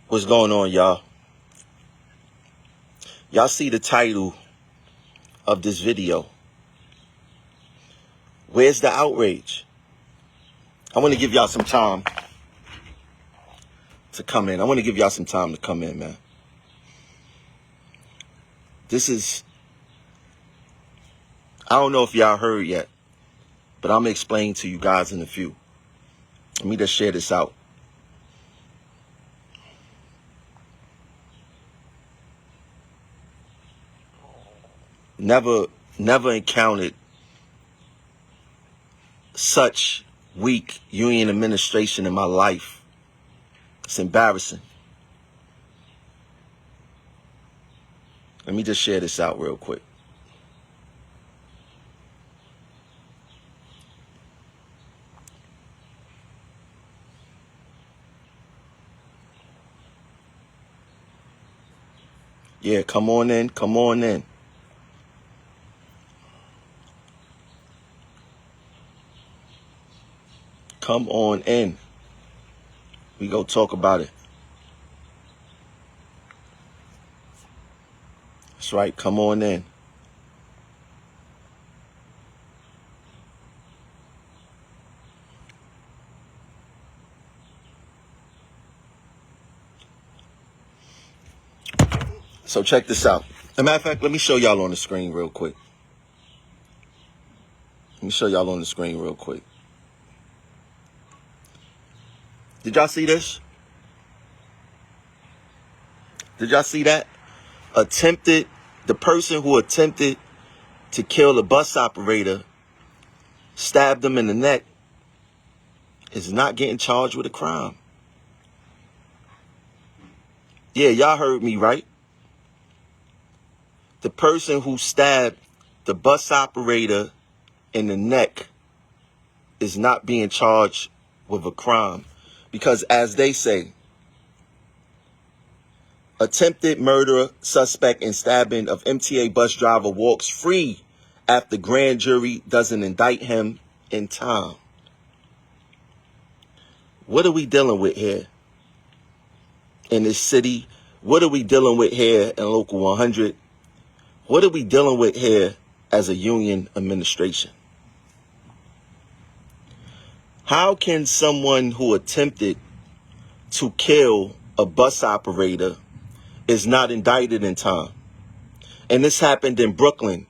What's going on, y'all? Y'all see the title of this video. Where's the outrage? I want to give y'all some time to come in. Man. This is, I don't know if y'all heard yet, but I'm going to explain to you guys in a few. Let me just share this out. Never encountered such weak union administration in my life. It's embarrassing. Let me just share this out real quick. Yeah, come on in. Come on in. We go talk about it. That's right. Come on in. So check this out. As a matter of fact, let me show y'all on the screen real quick. Did y'all see this? Did y'all see that? The person who attempted to kill the bus operator, stabbed him in the neck, is not getting charged with a crime. Yeah, y'all heard me right. The person who stabbed the bus operator in the neck is not being charged with a crime. Because as they say, attempted murder suspect in stabbing of MTA bus driver walks free after grand jury doesn't indict him in time. What are we dealing with here in this city? What are we dealing with here in Local 100? What are we dealing with here as a union administration? How can someone who attempted to kill a bus operator is not indicted in time? And this happened in Brooklyn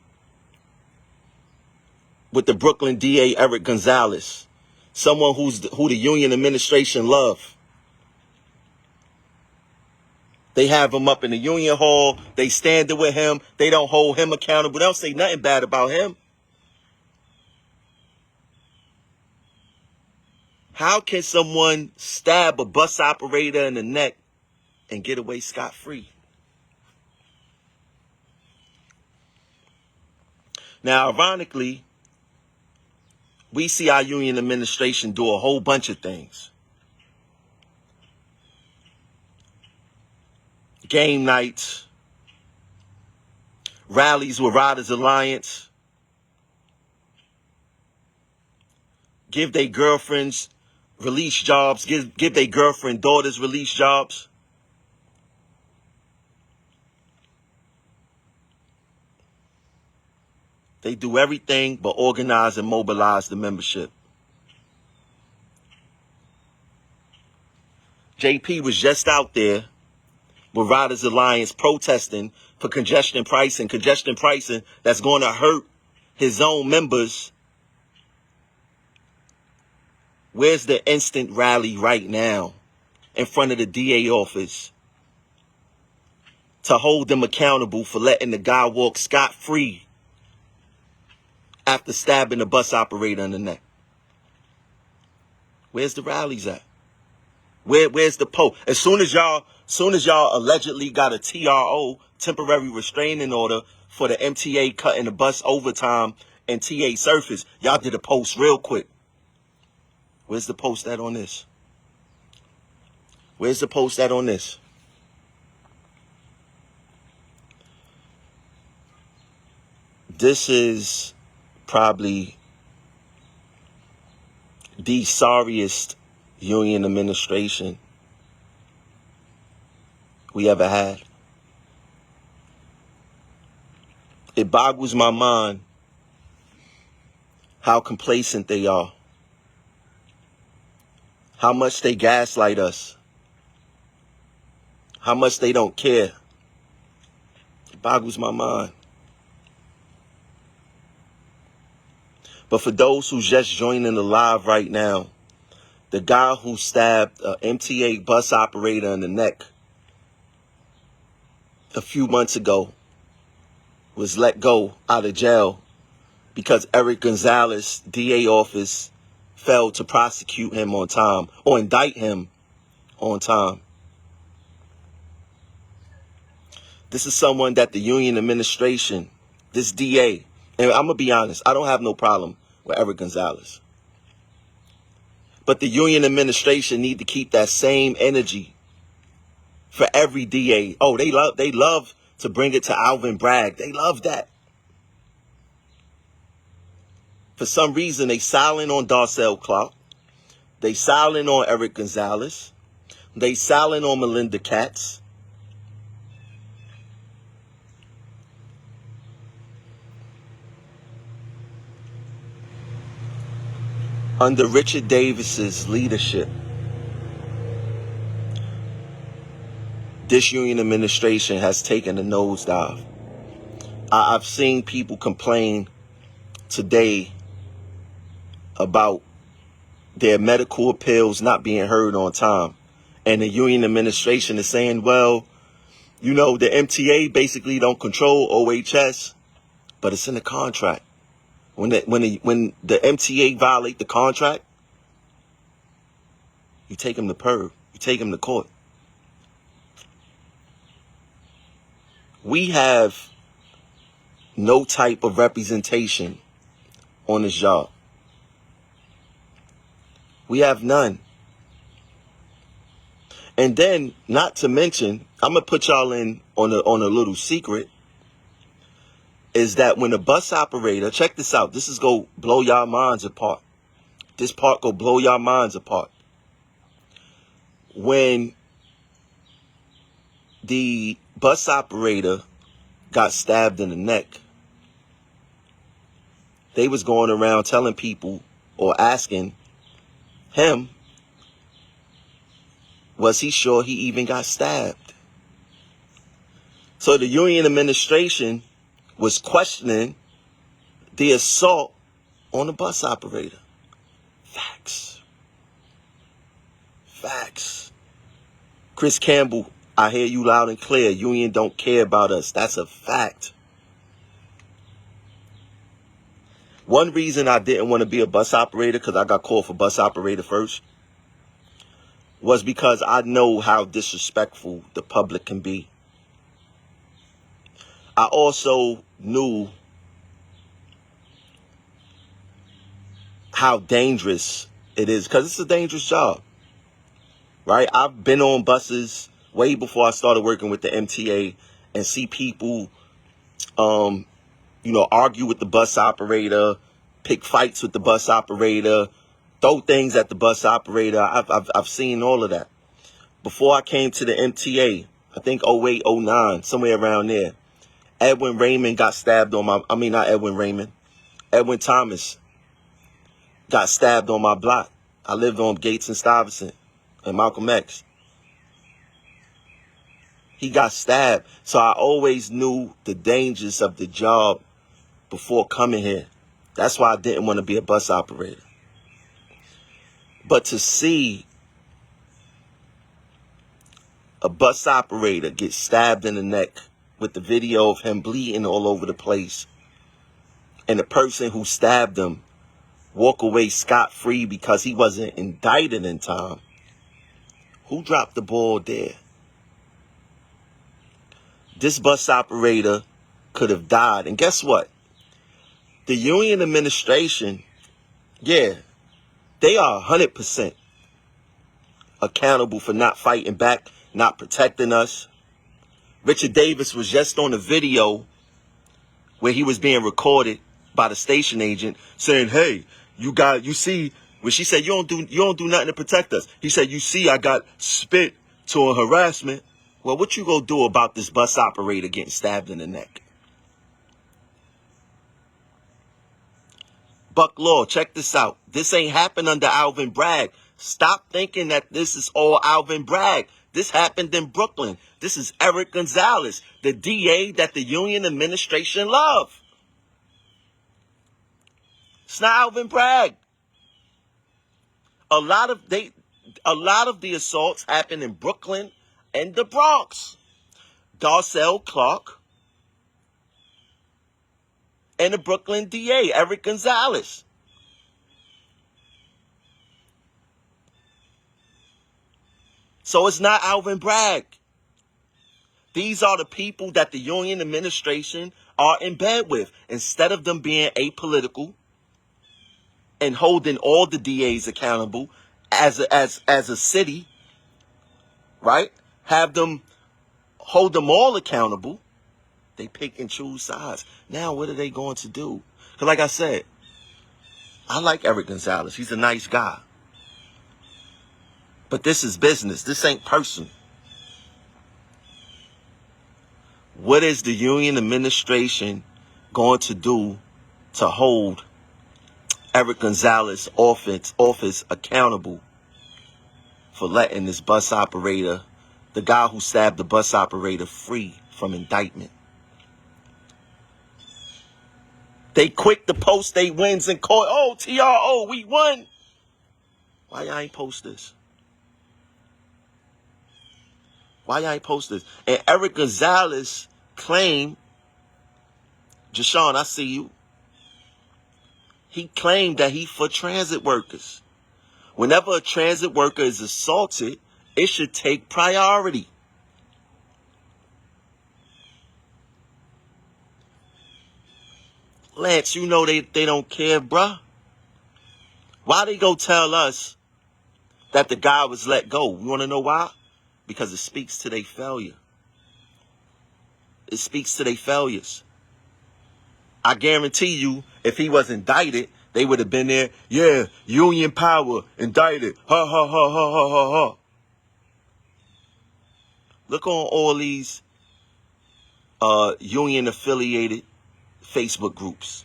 with the Brooklyn DA, Eric Gonzalez, someone who the union administration love. They have him up in the union hall. They stand with him. They don't hold him accountable. They don't say nothing bad about him. How can someone stab a bus operator in the neck and get away scot-free? Now, ironically, we see our union administration do a whole bunch of things. Game nights, rallies with Riders Alliance, give their girlfriends release jobs, give their girlfriend daughters release jobs. They do everything but organize and mobilize the membership. JP was just out there with Riders Alliance protesting for congestion pricing that's going to hurt his own members. Where's the instant rally right now in front of the DA office to hold them accountable for letting the guy walk scot-free after stabbing the bus operator in the neck? Where's the rallies at? Where's the post? As soon as y'all allegedly got a TRO, temporary restraining order, for the MTA cutting the bus overtime and TA surface, y'all did a post real quick. Where's the post at on this? This is probably the sorriest union administration we ever had. It boggles my mind how complacent they are, how much they gaslight us, how much they don't care. It boggles my mind. But for those who's just joining the live right now, the guy who stabbed an MTA bus operator in the neck a few months ago was let go out of jail because Eric Gonzalez, DA office, failed to prosecute him on time or indict him on time. This is someone that the union administration, this DA, and I'm going to be honest, I don't have no problem with Eric Gonzalez. But the union administration need to keep that same energy for every DA. Oh, they love to bring it to Alvin Bragg. They love that. For some reason, they silent on Darcel Clark. They silent on Eric Gonzalez. They silent on Melinda Katz. Under Richard Davis's leadership, this union administration has taken a nosedive. I've seen people complain today about their medical appeals not being heard on time. And the union administration is saying, well, you know, the MTA basically don't control OHS, but it's in the contract. When the MTA violate the contract, you take them to PERB. You take them to court. We have no type of representation on this job. We have none. And then, not to mention, I'm going to put y'all in on a little secret, is that when a bus operator, check this out, this is go blow y'all minds apart. This part go blow y'all minds apart. When the bus operator got stabbed in the neck, they was going around telling people or asking him, was he sure he even got stabbed? So the union administration was questioning the assault on the bus operator. Facts. Facts. Chris Campbell, I hear you loud and clear. Union don't care about us. That's a fact. One reason I didn't want to be a bus operator, because I got called for bus operator first, was because I know how disrespectful the public can be. I also knew how dangerous it is, because it's a dangerous job, right? I've been on buses way before I started working with the MTA and see people, argue with the bus operator, pick fights with the bus operator, throw things at the bus operator. I've seen all of that. Before I came to the MTA, I think 08, 09, somewhere around there, Edwin Raymond got stabbed on my, not Edwin Raymond, Edwin Thomas got stabbed on my block. I lived on Gates and Stuyvesant and Malcolm X. He got stabbed. So I always knew the dangers of the job before coming here. That's why I didn't want to be a bus operator. But to see a bus operator get stabbed in the neck with the video of him bleeding all over the place, and the person who stabbed him walk away scot-free because he wasn't indicted in time. Who dropped the ball there? This bus operator could have died. And guess what? The union administration, yeah, they are 100% accountable for not fighting back, not protecting us. Richard Davis was just on a video where he was being recorded by the station agent saying, hey, you see, when she said, you don't do nothing to protect us. He said, you see, I got spit to a harassment. Well, what you gonna do about this bus operator getting stabbed in the neck? Buck Law, check this out. This ain't happened under Alvin Bragg. Stop thinking that this is all Alvin Bragg. This happened in Brooklyn. This is Eric Gonzalez, the DA that the union administration love. It's not Alvin Bragg. A lot of the assaults happen in Brooklyn and the Bronx. Darcel Clark and the Brooklyn DA, Eric Gonzalez. So it's not Alvin Bragg. These are the people that the union administration are in bed with. Instead of them being apolitical and holding all the DAs accountable as a city, right? Have them hold them all accountable. They pick and choose sides. Now, what are they going to do? Because like I said, I like Eric Gonzalez. He's a nice guy. But this is business. This ain't personal. What is the union administration going to do to hold Eric Gonzalez office accountable for letting this bus operator, the guy who stabbed the bus operator, free from indictment? They quick to post they wins in court. Oh, TRO, we won. Why y'all ain't post this? Why y'all ain't post this? And Eric Gonzalez claimed, Jashawn, I see you. He claimed that he for transit workers. Whenever a transit worker is assaulted, it should take priority. Lance, you know they don't care, bruh. Why they go tell us that the guy was let go? You want to know why? Because it speaks to their failure. It speaks to their failures. I guarantee you, if he was indicted, they would have been there. Yeah, union power, indicted. Ha, ha, ha, ha, ha, ha, ha. Look on all these union-affiliated Facebook groups.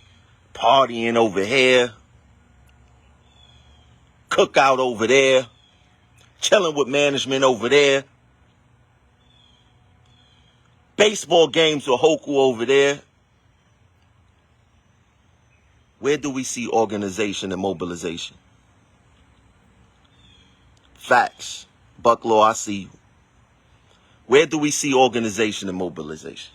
Partying over here. Cookout over there. Chilling with management over there. Baseball games with Hoku over there. Where do we see organization and mobilization? Facts. Buck Law, I see you. Where do we see organization and mobilization?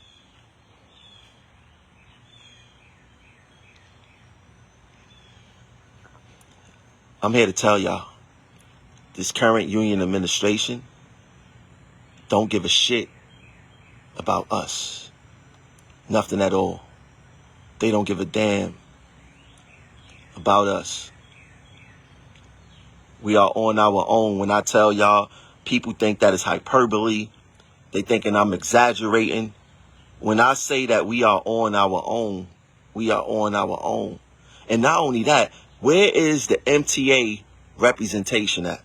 I'm here to tell y'all, this current union administration don't give a shit about us. Nothing at all. They don't give a damn about us. We are on our own. When I tell y'all, people think that it's hyperbole. They thinking I'm exaggerating. When I say that we are on our own, we are on our own. And not only that, where is the MTA representation at?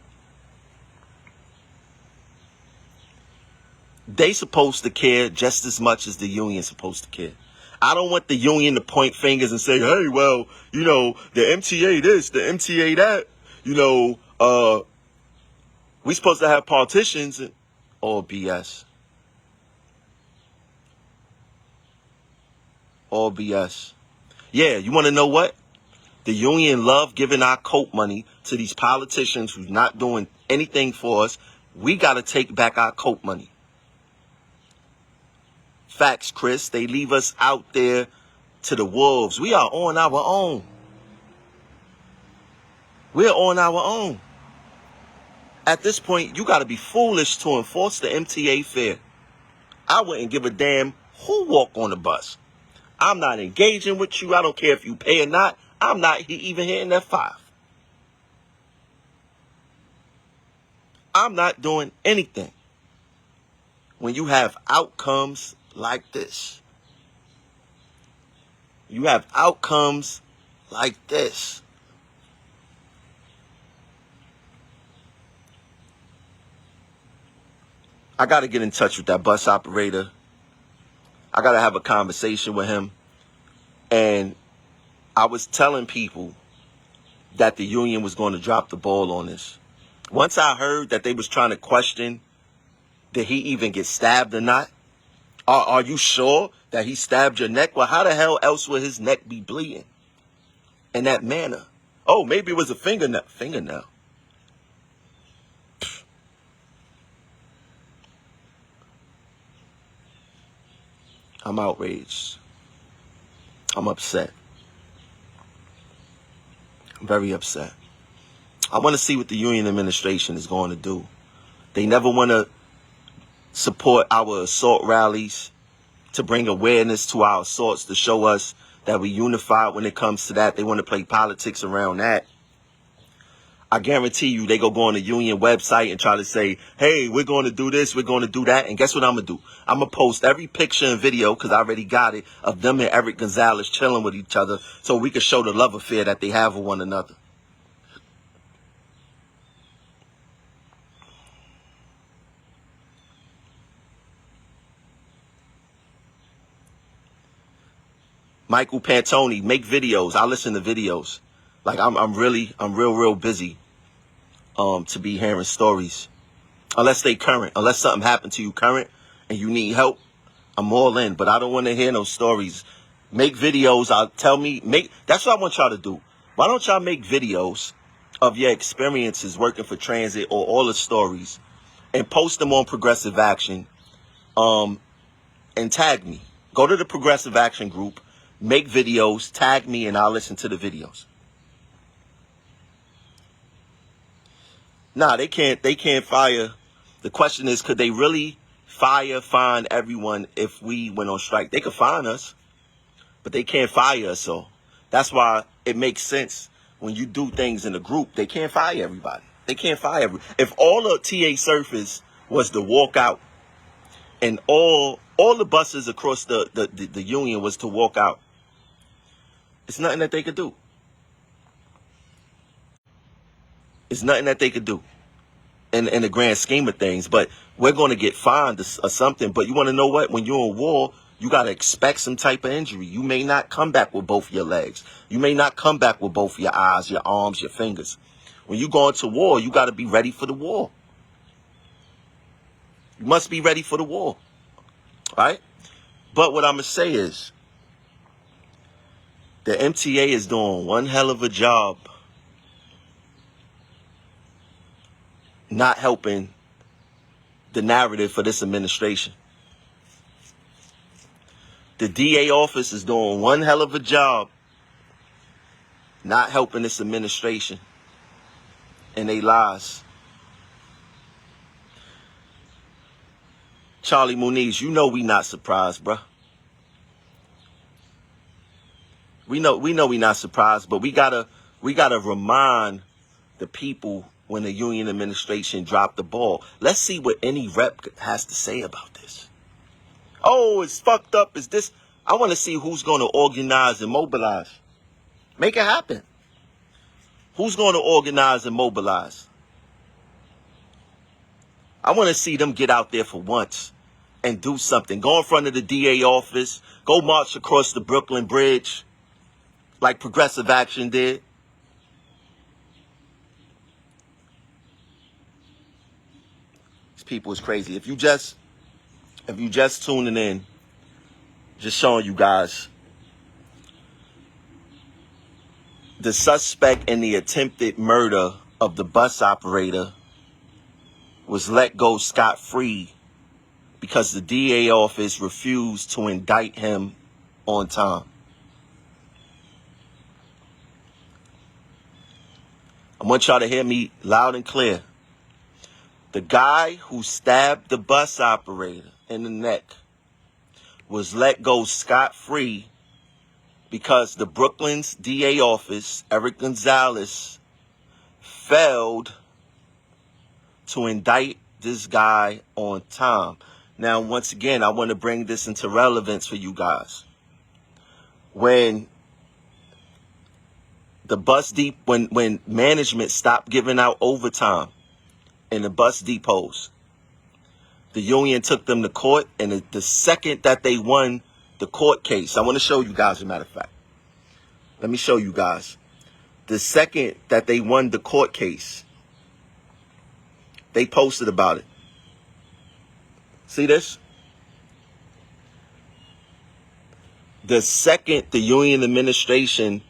They supposed to care just as much as the union supposed to care. I don't want the union to point fingers and say, hey, well, you know, the MTA this, the MTA that, you know, we supposed to have politicians and all BS. All BS. Yeah, you want to know what? The union love giving our coat money to these politicians who's not doing anything for us. We got to take back our coat money. Facts, Chris. They leave us out there to the wolves. We are on our own. We're on our own. At this point, you got to be foolish to enforce the MTA fare. I wouldn't give a damn who walk on the bus. I'm not engaging with you. I don't care if you pay or not. I'm not even hitting that 5. I'm not doing anything. When you have outcomes like this. You have outcomes like this. I got to get in touch with that bus operator. I got to have a conversation with him. And I was telling people that the union was going to drop the ball on this. Once I heard that they was trying to question, did he even get stabbed or not? Are you sure that he stabbed your neck? Well, how the hell else would his neck be bleeding in that manner? Oh, maybe it was a fingernail. Fingernail. I'm outraged. I'm upset. I'm very upset. I want to see what the union administration is going to do. They never want to support our assault rallies, to bring awareness to our assaults, to show us that we unified when it comes to that. They want to play politics around that. I guarantee you they go on the union website and try to say, hey, we're going to do this, we're going to do that. And guess what I'm going to do? I'm going to post every picture and video, because I already got it, of them and Eric Gonzalez chilling with each other, so we can show the love affair that they have with one another. Michael Pantoni, make videos. I listen to videos. Like I'm real busy to be hearing stories. Unless they current. Unless something happened to you current and you need help, I'm all in. But I don't want to hear no stories. Make videos. That's what I want y'all to do. Why don't y'all make videos of your experiences working for transit, or all the stories, and post them on Progressive Action, and tag me. Go to the Progressive Action group, make videos, tag me, and I'll listen to the videos. Nah, they can't fire. The question is, could they really fine everyone if we went on strike? They could fine us, but they can't fire us. So that's why it makes sense when you do things in a group. They can't fire everybody. They can't fire if all the TA surface was to walk out, and all the buses across the union was to walk out, it's nothing that they could do. It's nothing that they could do in the grand scheme of things. But we're going to get fined or something. But you want to know what? When you're in war, you got to expect some type of injury. You may not come back with both your legs. You may not come back with both your eyes, your arms, your fingers. When you go into war, you got to be ready for the war. You must be ready for the war. Right? But what I'm going to say is, the MTA is doing one hell of a job not helping the narrative for this administration. The DA office is doing one hell of a job not helping this administration and they lies. Charlie Muniz, you know we not surprised, bruh. We know we not surprised, but we gotta remind the people when the union administration dropped the ball. Let's see what any rep has to say about this. Oh, it's fucked up. Is this? I want to see who's going to organize and mobilize. Make it happen. Who's going to organize and mobilize? I want to see them get out there for once and do something. Go in front of the DA office. Go march across the Brooklyn Bridge like Progressive Action did. These people is crazy. If you just tuning in, just showing you guys, the suspect in the attempted murder of the bus operator was let go scot-free because the DA office refused to indict him on time. I want y'all to hear me loud and clear. The guy who stabbed the bus operator in the neck was let go scot-free because the Brooklyn's DA office, Eric Gonzalez, failed to indict this guy on time. Now, once again, I want to bring this into relevance for you guys. When the when management stopped giving out overtime in the bus depots, The union took them to court, and the second that they won the court case, I want to show you guys, as a matter of fact. Let me show you guys. The second that they won the court case, they posted about it. See this? The second the union administration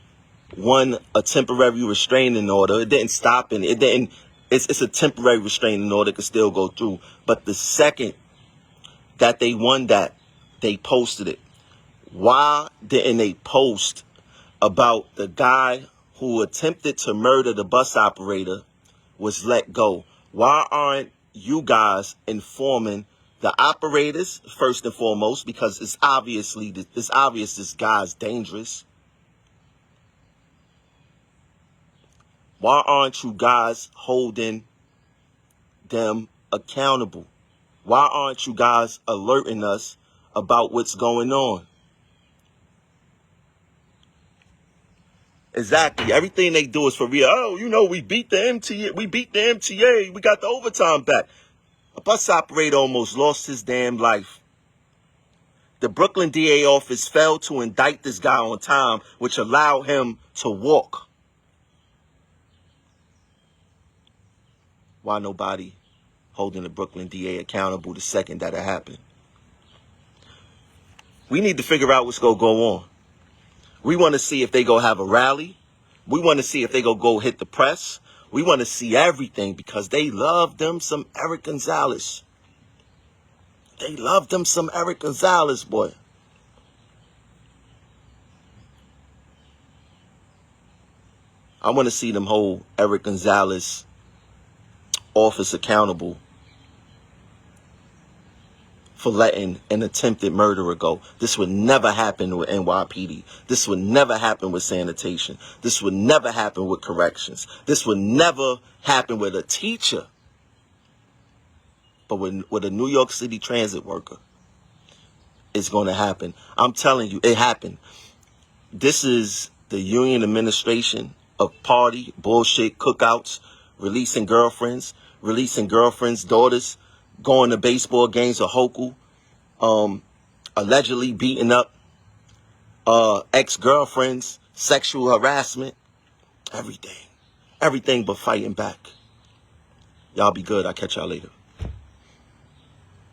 won a temporary restraining order, it didn't stop, and it didn't. It's a temporary restraining order, it could still go through. But the second that they won that, they posted it. Why didn't they post about the guy who attempted to murder the bus operator was let go? Why aren't you guys informing the operators first and foremost? Because it's obvious this guy's dangerous. Why aren't you guys holding them accountable? Why aren't you guys alerting us about what's going on? Exactly. Everything they do is for real. Oh, you know, we beat the MTA. We beat the MTA. We got the overtime back. A bus operator almost lost his damn life. The Brooklyn DA office failed to indict this guy on time, which allowed him to walk. Why nobody holding the Brooklyn DA accountable the second that it happened? We need to figure out what's going to go on. We want to see if they go have a rally. We want to see if they go hit the press. We want to see everything because they love them some Eric Gonzalez. They love them some Eric Gonzalez, boy. I want to see them hold Eric Gonzalez office accountable for letting an attempted murderer go. This would never happen with NYPD. This would never happen with sanitation. This would never happen with corrections. This would never happen with a teacher. But with a New York City transit worker, it's going to happen. I'm telling you, it happened. This is the union administration of party, bullshit, cookouts, releasing girlfriends, daughters, going to baseball games or Hoku, allegedly beating up ex-girlfriends, sexual harassment, everything but fighting back. Y'all be good. I'll catch y'all later.